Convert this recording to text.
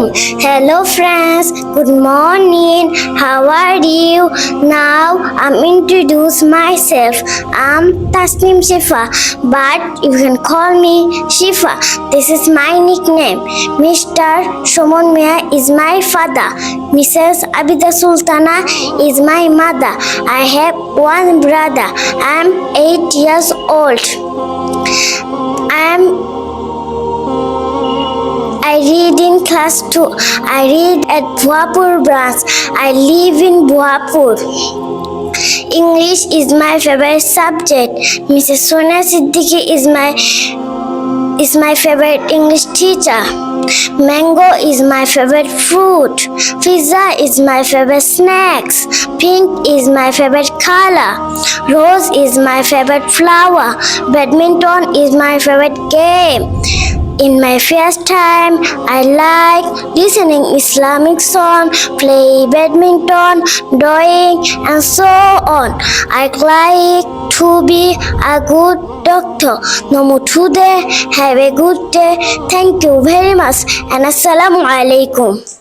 Hello friends, good morning. How are you? Now I'm introduce myself. I'm Tasnim Shifa, but you can call me Shifa. This is my nickname. Mr. Shomon Mia is my father. Mrs. Abida Sultana is my mother. I have one brother. I'm 8 years old. I read in class 2. I read at Bhuapur branch. I live in Bhuapur. English is my favorite subject. Mrs. Sonia Siddiqui is my favorite English teacher. Mango is my favorite fruit. Pizza is my favorite snacks. Pink is my favorite color. Rose is my favorite flower. Badminton is my favorite game. In my free time, I like listening Islamic song, play badminton, drawing, and so on. I like to be a good doctor. No more today. Have a good day. Thank you very much, and Assalamu alaikum.